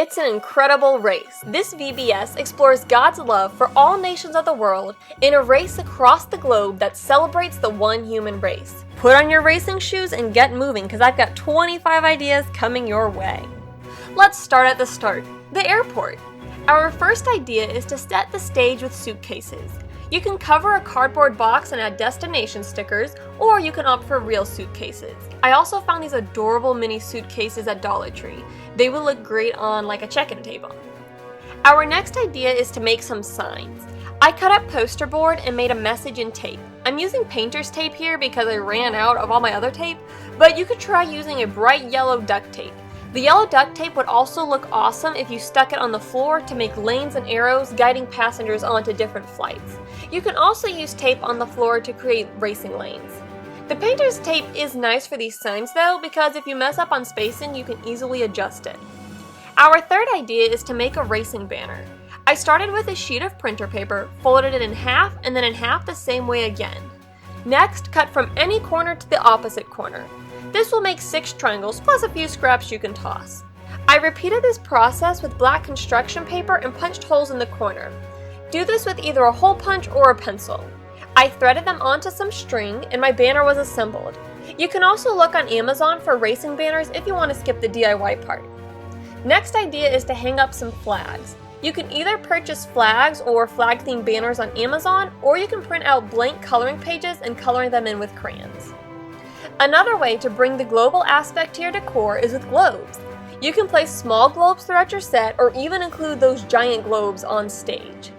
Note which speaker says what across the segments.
Speaker 1: It's an incredible race. This VBS explores God's love for all nations of the world in a race across the globe that celebrates the one human race. Put on your racing shoes and get moving, because I've got 25 ideas coming your way. Let's start at the start, the airport. Our first idea is to set the stage with suitcases. You can cover a cardboard box and add destination stickers, or you can opt for real suitcases. I also found these adorable mini suitcases at Dollar Tree. They will look great on like a check-in table. Our next idea is to make some signs. I cut up poster board and made a message in tape. I'm using painter's tape here because I ran out of all my other tape, but you could try using a bright yellow duct tape. The yellow duct tape would also look awesome if you stuck it on the floor to make lanes and arrows guiding passengers onto different flights. You can also use tape on the floor to create racing lanes. The painter's tape is nice for these signs though, because if you mess up on spacing, you can easily adjust it. Our third idea is to make a racing banner. I started with a sheet of printer paper, folded it in half, and then in half the same way again. Next, cut from any corner to the opposite corner. This will make 6 triangles plus a few scraps you can toss. I repeated this process with black construction paper and punched holes in the corner. Do this with either a hole punch or a pencil. I threaded them onto some string and my banner was assembled. You can also look on Amazon for racing banners if you want to skip the DIY part. Next idea is to hang up some flags. You can either purchase flags or flag-themed banners on Amazon, or you can print out blank coloring pages and coloring them in with crayons. Another way to bring the global aspect to your decor is with globes. You can place small globes throughout your set or even include those giant globes on stage.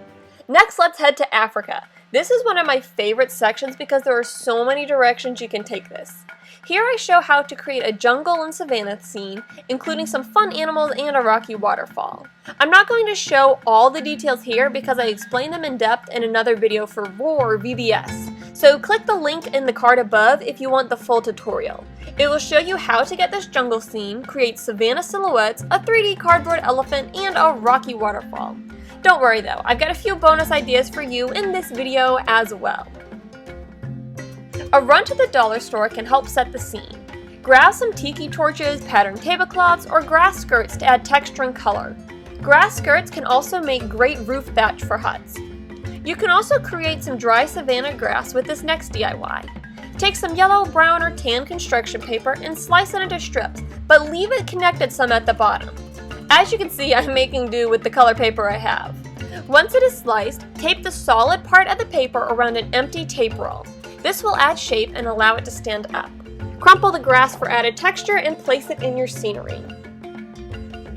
Speaker 1: Next, let's head to Africa. This is one of my favorite sections because there are so many directions you can take this. Here I show how to create a jungle and savanna scene, including some fun animals and a rocky waterfall. I'm not going to show all the details here because I explain them in depth in another video for Roar VBS. So click the link in the card above if you want the full tutorial. It will show you how to get this jungle scene, create Savanna Silhouettes, a 3D cardboard elephant, and a rocky waterfall. Don't worry though, I've got a few bonus ideas for you in this video as well. A run to the dollar store can help set the scene. Grab some tiki torches, patterned tablecloths, or grass skirts to add texture and color. Grass skirts can also make great roof thatch for huts. You can also create some dry savanna grass with this next DIY. Take some yellow, brown, or tan construction paper and slice it into strips, but leave it connected some at the bottom. As you can see, I'm making do with the color paper I have. Once it is sliced, tape the solid part of the paper around an empty tape roll. This will add shape and allow it to stand up. Crumple the grass for added texture and place it in your scenery.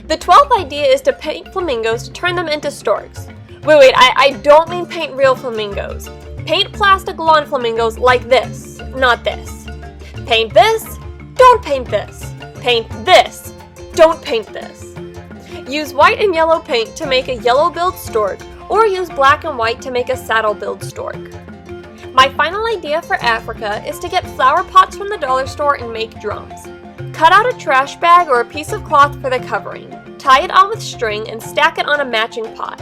Speaker 1: The 12th idea is to paint flamingos to turn them into storks. Wait, I don't mean paint real flamingos. Paint plastic lawn flamingos like this, not this. Paint this, don't paint this. Paint this, don't paint this. Use white and yellow paint to make a yellow-billed stork, or use black and white to make a saddle-billed stork. My final idea for Africa is to get flower pots from the dollar store and make drums. Cut out a trash bag or a piece of cloth for the covering, tie it on with string, and stack it on a matching pot.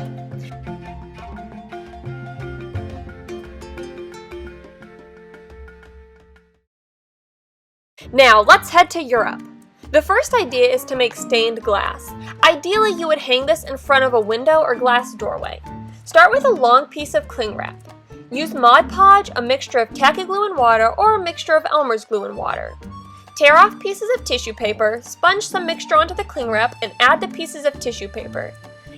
Speaker 1: Now let's head to Europe. The first idea is to make stained glass. Ideally, you would hang this in front of a window or glass doorway. Start with a long piece of cling wrap. Use Mod Podge, a mixture of tacky glue and water, or a mixture of Elmer's glue and water. Tear off pieces of tissue paper, sponge some mixture onto the cling wrap, and add the pieces of tissue paper.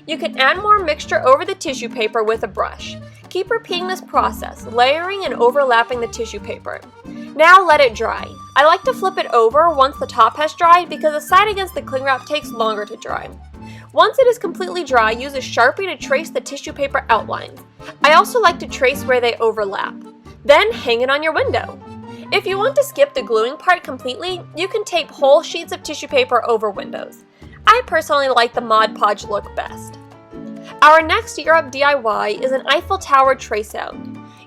Speaker 1: You can add more mixture over the tissue paper with a brush. Keep repeating this process, layering and overlapping the tissue paper. Now let it dry. I like to flip it over once the top has dried because the side against the cling wrap takes longer to dry. Once it is completely dry, use a Sharpie to trace the tissue paper outlines. I also like to trace where they overlap. Then hang it on your window. If you want to skip the gluing part completely, you can tape whole sheets of tissue paper over windows. I personally like the Mod Podge look best. Our next Europe DIY is an Eiffel Tower trace out.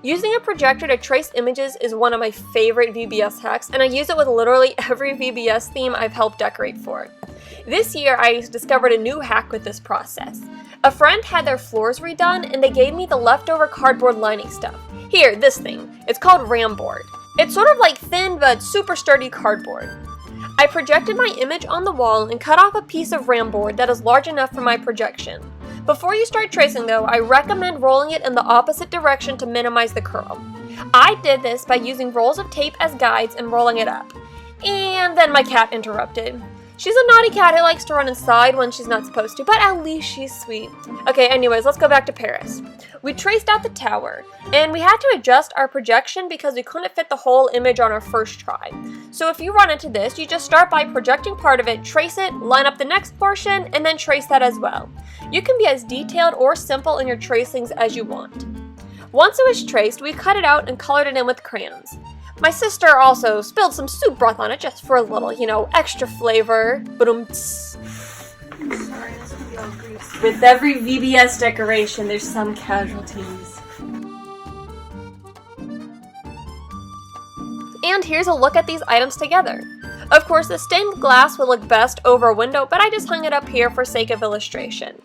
Speaker 1: Using a projector to trace images is one of my favorite VBS hacks, and I use it with literally every VBS theme I've helped decorate for. This year, I discovered a new hack with this process. A friend had their floors redone, and they gave me the leftover cardboard lining stuff. Here, this thing. It's called Ramboard. It's sort of like thin but super sturdy cardboard. I projected my image on the wall and cut off a piece of RAM board that is large enough for my projection. Before you start tracing though, I recommend rolling it in the opposite direction to minimize the curl. I did this by using rolls of tape as guides and rolling it up. And then my cat interrupted. She's a naughty cat who likes to run inside when she's not supposed to, but at least she's sweet. Okay, anyways, let's go back to Paris. We traced out the tower, and we had to adjust our projection because we couldn't fit the whole image on our first try. So if you run into this, you just start by projecting part of it, trace it, line up the next portion, and then trace that as well. You can be as detailed or simple in your tracings as you want. Once it was traced, we cut it out and colored it in with crayons. My sister also spilled some soup broth on it just for a little, extra flavor. With every VBS decoration, there's some casualties. And here's a look at these items together. Of course, the stained glass would look best over a window, but I just hung it up here for sake of illustration.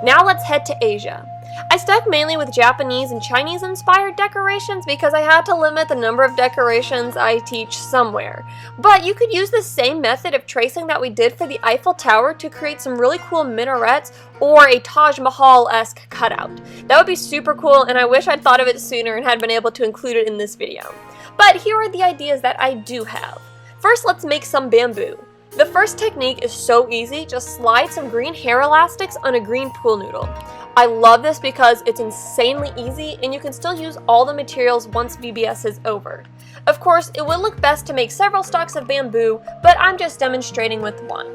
Speaker 1: Now let's head to Asia. I stuck mainly with Japanese and Chinese inspired decorations because I had to limit the number of decorations I teach somewhere. But you could use the same method of tracing that we did for the Eiffel Tower to create some really cool minarets or a Taj Mahal-esque cutout. That would be super cool, and I wish I'd thought of it sooner and had been able to include it in this video. But here are the ideas that I do have. First, let's make some bamboo. The first technique is so easy, just slide some green hair elastics on a green pool noodle. I love this because it's insanely easy and you can still use all the materials once VBS is over. Of course, it would look best to make several stalks of bamboo, but I'm just demonstrating with one.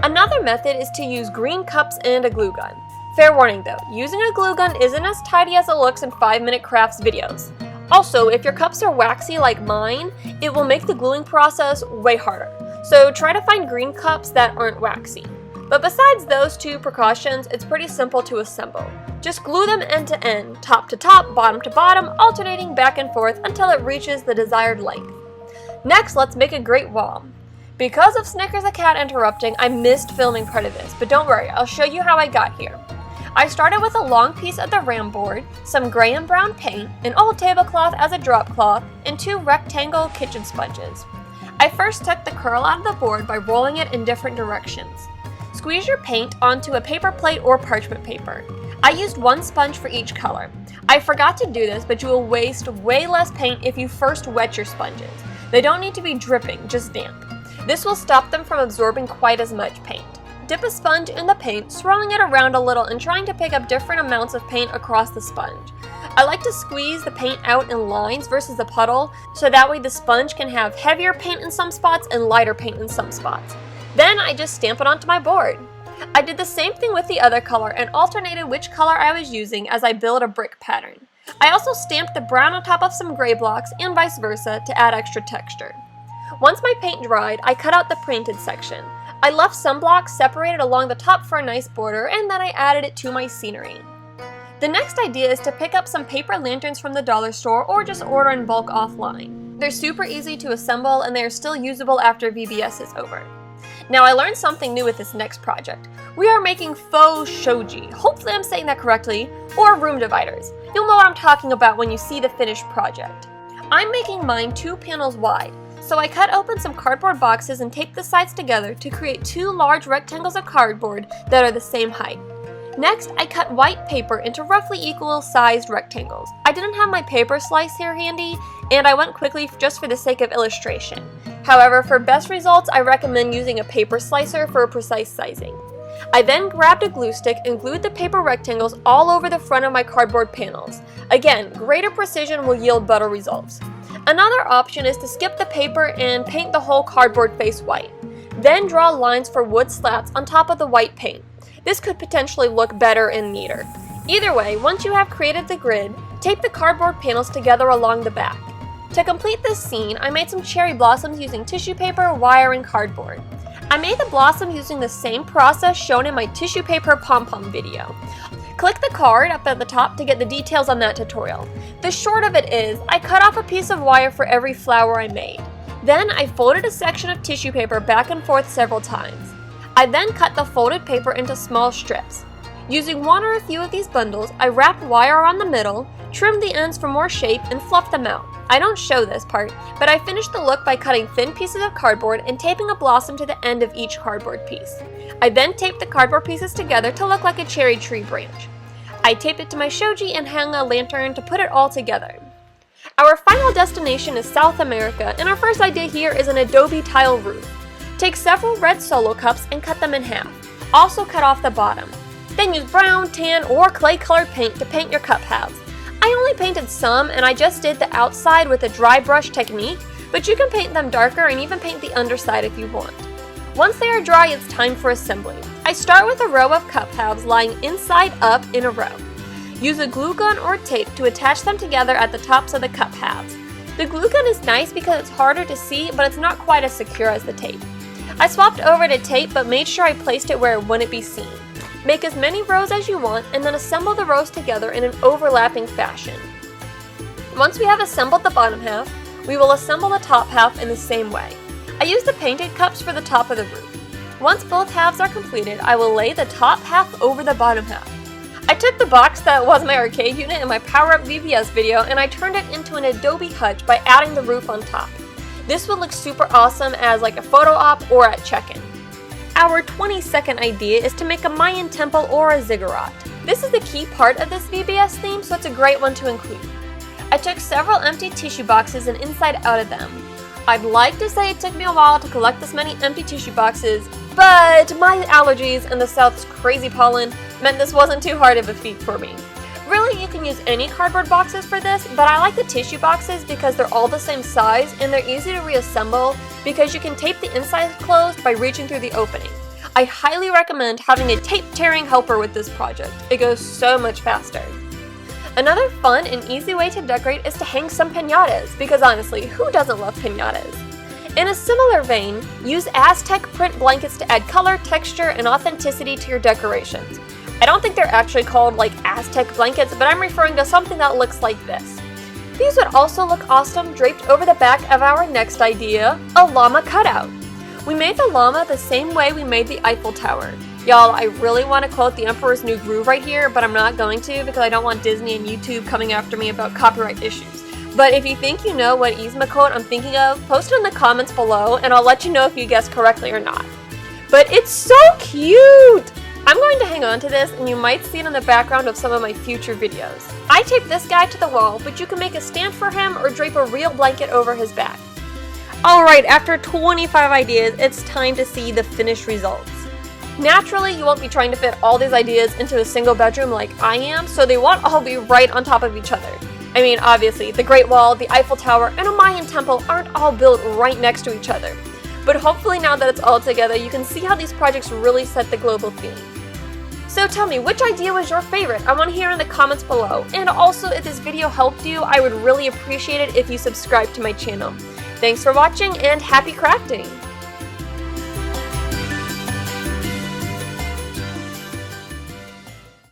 Speaker 1: Another method is to use green cups and a glue gun. Fair warning though, using a glue gun isn't as tidy as it looks in 5-minute crafts videos. Also, if your cups are waxy like mine, it will make the gluing process way harder. So try to find green cups that aren't waxy. But besides those two precautions, it's pretty simple to assemble. Just glue them end to end, top to top, bottom to bottom, alternating back and forth until it reaches the desired length. Next, let's make a great wall. Because of Snickers the cat interrupting, I missed filming part of this, but don't worry, I'll show you how I got here. I started with a long piece of the RAM board, some gray and brown paint, an old tablecloth as a drop cloth, and 2 rectangle kitchen sponges. I first took the curl out of the board by rolling it in different directions. Squeeze your paint onto a paper plate or parchment paper. I used 1 sponge for each color. I forgot to do this, but you will waste way less paint if you first wet your sponges. They don't need to be dripping, just damp. This will stop them from absorbing quite as much paint. Dip a sponge in the paint, swirling it around a little and trying to pick up different amounts of paint across the sponge. I like to squeeze the paint out in lines versus a puddle, so that way the sponge can have heavier paint in some spots and lighter paint in some spots. Then I just stamp it onto my board. I did the same thing with the other color and alternated which color I was using as I build a brick pattern. I also stamped the brown on top of some gray blocks and vice versa to add extra texture. Once my paint dried, I cut out the painted section. I left some blocks separated along the top for a nice border, and then I added it to my scenery. The next idea is to pick up some paper lanterns from the dollar store or just order in bulk offline. They're super easy to assemble and they are still usable after VBS is over. Now I learned something new with this next project. We are making faux Shōji, hopefully I'm saying that correctly, or room dividers. You'll know what I'm talking about when you see the finished project. I'm making mine 2 panels wide, so I cut open some cardboard boxes and taped the sides together to create 2 large rectangles of cardboard that are the same height. Next, I cut white paper into roughly equal sized rectangles. I didn't have my paper slice here handy, and I went quickly just for the sake of illustration. However, for best results, I recommend using a paper slicer for precise sizing. I then grabbed a glue stick and glued the paper rectangles all over the front of my cardboard panels. Again, greater precision will yield better results. Another option is to skip the paper and paint the whole cardboard face white. Then draw lines for wood slats on top of the white paint. This could potentially look better and neater. Either way, once you have created the grid, tape the cardboard panels together along the back. To complete this scene, I made some cherry blossoms using tissue paper, wire, and cardboard. I made the blossom using the same process shown in my tissue paper pom-pom video. Click the card up at the top to get the details on that tutorial. The short of it is, I cut off a piece of wire for every flower I made. Then I folded a section of tissue paper back and forth several times. I then cut the folded paper into small strips. Using one or a few of these bundles, I wrapped wire around the middle, trimmed the ends for more shape, and fluffed them out. I don't show this part, but I finished the look by cutting thin pieces of cardboard and taping a blossom to the end of each cardboard piece. I then taped the cardboard pieces together to look like a cherry tree branch. I taped it to my Shōji and hung a lantern to put it all together. Our final destination is South America, and our first idea here is an Adobe tile roof. Take several red solo cups and cut them in half. Also cut off the bottom. Then use brown, tan, or clay-colored paint to paint your cup halves. I only painted some, and I just did the outside with a dry brush technique, but you can paint them darker and even paint the underside if you want. Once they are dry, it's time for assembly. I start with a row of cup halves lying inside up in a row. Use a glue gun or tape to attach them together at the tops of the cup halves. The glue gun is nice because it's harder to see, but it's not quite as secure as the tape. I swapped over to tape but made sure I placed it where it wouldn't be seen. Make as many rows as you want and then assemble the rows together in an overlapping fashion. Once we have assembled the bottom half, we will assemble the top half in the same way. I used the painted cups for the top of the roof. Once both halves are completed, I will lay the top half over the bottom half. I took the box that was my arcade unit in my Power Up VBS video and I turned it into an Adobe hutch by adding the roof on top. This would look super awesome as like a photo op or at check-in. Our 22nd idea is to make a Mayan temple or a ziggurat. This is the key part of this VBS theme, so it's a great one to include. I took several empty tissue boxes and inside out of them. I'd like to say it took me a while to collect this many empty tissue boxes, but my allergies and the South's crazy pollen meant this wasn't too hard of a feat for me. Really, you can use any cardboard boxes for this, but I like the tissue boxes because they're all the same size and they're easy to reassemble because you can tape the inside closed by reaching through the opening. I highly recommend having a tape tearing helper with this project. It goes so much faster. Another fun and easy way to decorate is to hang some piñatas, because honestly, who doesn't love piñatas? In a similar vein, use Aztec print blankets to add color, texture, and authenticity to your decorations. I don't think they're actually called like Aztec blankets, but I'm referring to something that looks like this. These would also look awesome draped over the back of our next idea, a llama cutout. We made the llama the same way we made the Eiffel Tower. Y'all, I really want to quote the Emperor's New Groove right here, but I'm not going to because I don't want Disney and YouTube coming after me about copyright issues. But if you think you know what Yzma quote I'm thinking of, post it in the comments below and I'll let you know if you guessed correctly or not. But it's so cute! I'm going to hang on to this and you might see it in the background of some of my future videos. I taped this guy to the wall, but you can make a stand for him or drape a real blanket over his back. Alright, after 25 ideas, it's time to see the finished results. Naturally, you won't be trying to fit all these ideas into a single bedroom like I am, so they won't all be right on top of each other. I mean, obviously, the Great Wall, the Eiffel Tower, and a Mayan temple aren't all built right next to each other. But hopefully now that it's all together, you can see how these projects really set the global theme. So tell me, which idea was your favorite? I want to hear in the comments below. And also, if this video helped you, I would really appreciate it if you subscribe to my channel. Thanks for watching and happy crafting!